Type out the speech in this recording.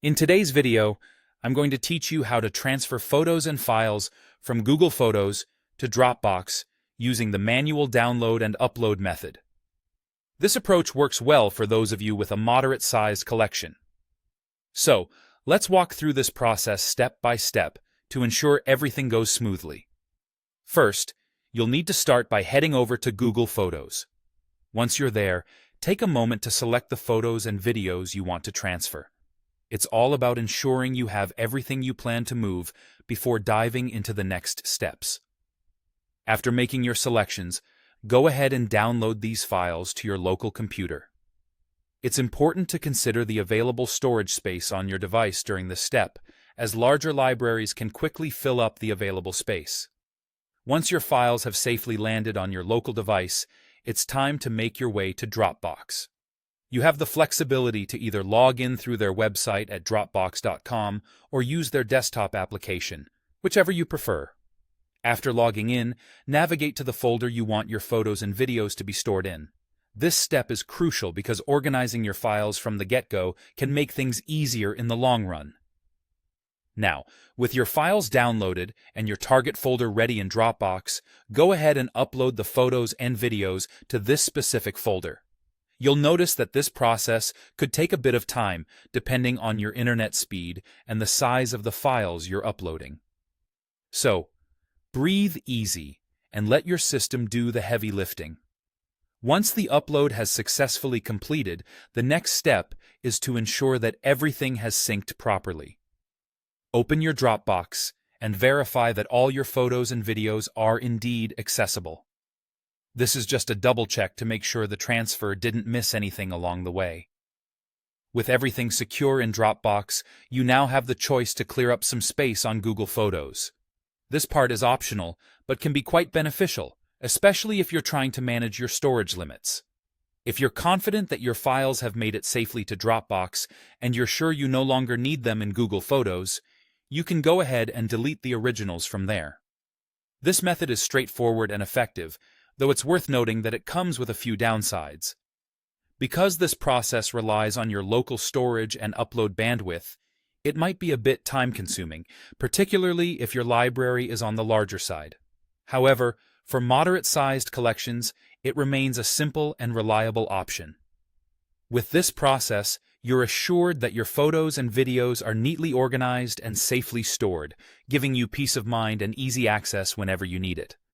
In today's video, I'm going to teach you how to transfer photos and files from Google Photos to Dropbox using the manual download and upload method. This approach works well for those of you with a moderate-sized collection. So, let's walk through this process step by step to ensure everything goes smoothly. First, you'll need to start by heading over to Google Photos. Once you're there, take a moment to select the photos and videos you want to transfer. It's all about ensuring you have everything you plan to move before diving into the next steps. After making your selections, go ahead and download these files to your local computer. It's important to consider the available storage space on your device during this step, as larger libraries can quickly fill up the available space. Once your files have safely landed on your local device, it's time to make your way to Dropbox. You have the flexibility to either log in through their website at Dropbox.com or use their desktop application, whichever you prefer. After logging in, navigate to the folder you want your photos and videos to be stored in. This step is crucial because organizing your files from the get-go can make things easier in the long run. Now, with your files downloaded and your target folder ready in Dropbox, go ahead and upload the photos and videos to this specific folder. You'll notice that this process could take a bit of time depending on your internet speed and the size of the files you're uploading. So, breathe easy and let your system do the heavy lifting. Once the upload has successfully completed, the next step is to ensure that everything has synced properly. Open your Dropbox and verify that all your photos and videos are indeed accessible. This is just a double check to make sure the transfer didn't miss anything along the way. With everything secure in Dropbox, you now have the choice to clear up some space on Google Photos. This part is optional, but can be quite beneficial, especially if you're trying to manage your storage limits. If you're confident that your files have made it safely to Dropbox and you're sure you no longer need them in Google Photos, you can go ahead and delete the originals from there. This method is straightforward and effective, though it's worth noting that it comes with a few downsides. Because this process relies on your local storage and upload bandwidth, it might be a bit time-consuming, particularly if your library is on the larger side. However, for moderate-sized collections, it remains a simple and reliable option. With this process, you're assured that your photos and videos are neatly organized and safely stored, giving you peace of mind and easy access whenever you need it.